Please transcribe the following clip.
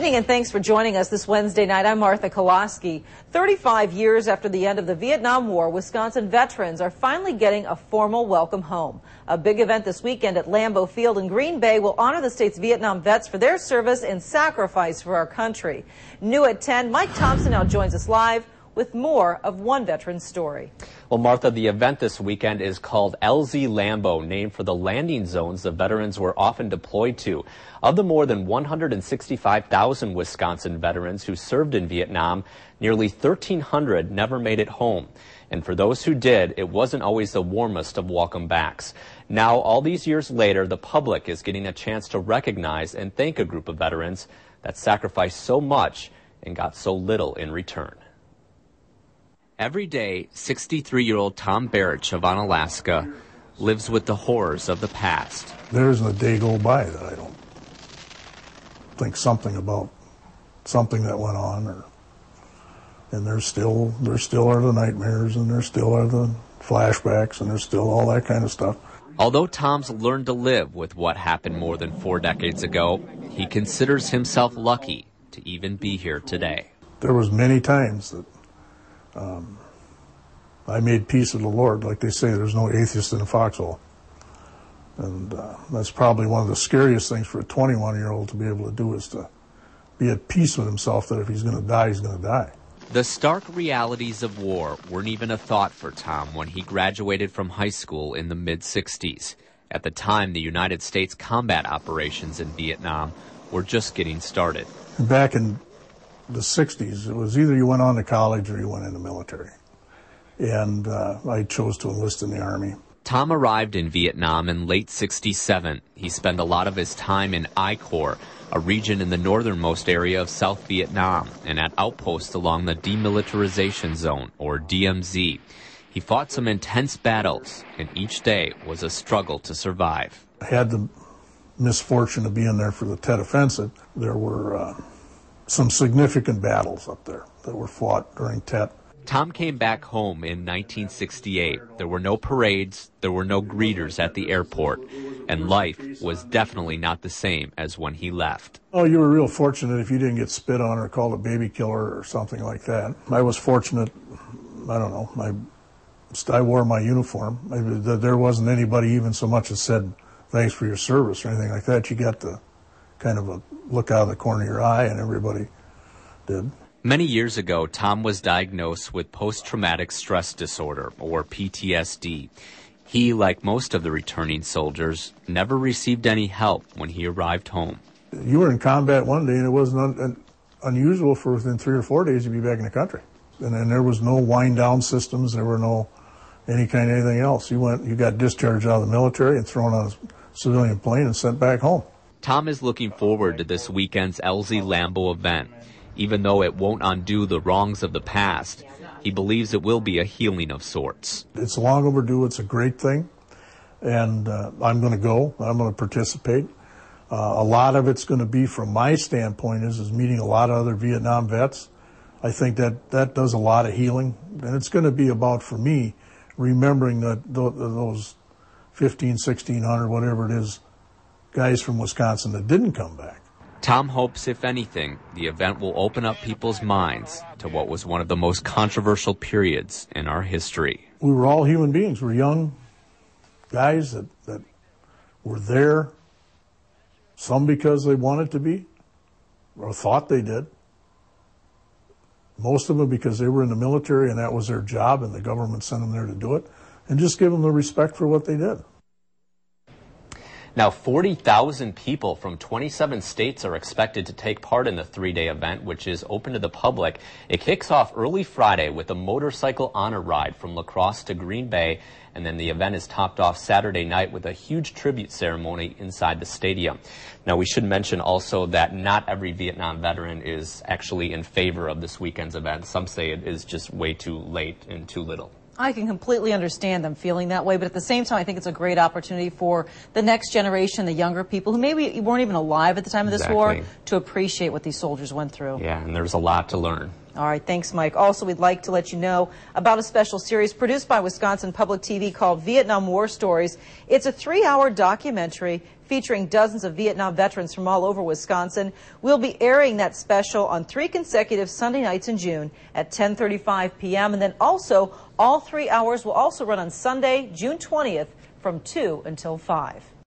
evening and thanks for joining us this Wednesday night. I'm Martha Kolaski. 35 years after the end of the Vietnam War, Wisconsin veterans are finally getting a formal welcome home. A big event this weekend at Lambeau Field in Green Bay will honor the state's Vietnam vets for their service and sacrifice for our country. New at 10, Mike Thompson now joins us live with more of one veteran's story. Well, Martha, the event this weekend is called LZ Lambeau, named for the landing zones the veterans were often deployed to. Of the more than 165,000 Wisconsin veterans who served in Vietnam, nearly 1,300 never made it home. And for those who did, it wasn't always the warmest of welcome backs. Now, all these years later, the public is getting a chance to recognize and thank a group of veterans that sacrificed so much and got so little in return. Every day, 63-year-old Tom Baertsch of Onalaska lives with the horrors of the past. There isn't a day go by that I don't think something about something that went on, and there still are the nightmares, and there still are the flashbacks, and there's still all that kind of stuff. Although Tom's learned to live with what happened more than 4 decades ago, he considers himself lucky to even be here today. There was many times that I made peace with the Lord. Like they say, there's no atheist in a foxhole. And that's probably one of the scariest things for a 21-year-old to be able to do, is to be at peace with himself that if he's going to die, he's going to die. The stark realities of war weren't even a thought for Tom when he graduated from high school in the mid-60s. At the time, the United States combat operations in Vietnam were just getting started. Back in the 60s, it was either you went on to college or you went in the military. And I chose to enlist in the Army. Tom arrived in Vietnam in late '67. He spent a lot of his time in I Corps, a region in the northernmost area of South Vietnam, and at outposts along the Demilitarization Zone, or DMZ. He fought some intense battles, and each day was a struggle to survive. I had the misfortune of being there for the Tet Offensive. There were some significant battles up there that were fought during Tet. Tom came back home in 1968. There were no parades, there were no greeters at the airport, and life was definitely not the same as when he left. Oh, you were real fortunate if you didn't get spit on or called a baby killer or something like that. I was fortunate, I don't know, I wore my uniform. There wasn't anybody even so much as said, thanks for your service or anything like that. You got the kind of a look out of the corner of your eye, and everybody did. Many years ago, Tom was diagnosed with post-traumatic stress disorder, or PTSD. He, like most of the returning soldiers, never received any help when he arrived home. You were in combat one day, and it wasn't unusual for within 3 or 4 days to be back in the country. And there was no wind-down systems. There were no any kind of anything else. You got discharged out of the military and thrown on a civilian plane and sent back home. Tom is looking forward to this weekend's LZ Lambeau event. Even though it won't undo the wrongs of the past, he believes it will be a healing of sorts. It's long overdue. It's a great thing. And I'm going to go. I'm going to participate. A lot of it's going to be, from my standpoint, is meeting a lot of other Vietnam vets. I think that does a lot of healing. And it's going to be about, for me, remembering that those 1,500, 1,600, whatever it is, guys from Wisconsin that didn't come back. Tom hopes, if anything, the event will open up people's minds to what was one of the most controversial periods in our history. We were all human beings. We're young guys that were there, some because they wanted to be or thought they did. Most of them because they were in the military and that was their job and the government sent them there to do it, and just give them the respect for what they did. Now, 40,000 people from 27 states are expected to take part in the 3-day event, which is open to the public. It kicks off early Friday with a motorcycle honor ride from La Crosse to Green Bay, and then the event is topped off Saturday night with a huge tribute ceremony inside the stadium. Now, we should mention also that not every Vietnam veteran is actually in favor of this weekend's event. Some say it is just way too late and too little. I can completely understand them feeling that way, but at the same time, I think it's a great opportunity for the next generation, the younger people who maybe weren't even alive at the time of this war, to appreciate what these soldiers went through. Yeah, and there's a lot to learn. All right, thanks, Mike. Also, we'd like to let you know about a special series produced by Wisconsin Public TV called Vietnam War Stories. It's a 3-hour documentary featuring dozens of Vietnam veterans from all over Wisconsin. We'll be airing that special on 3 consecutive Sunday nights in June at 10:35 p.m. And then also, all 3 hours will also run on Sunday, June 20th from 2 until 5.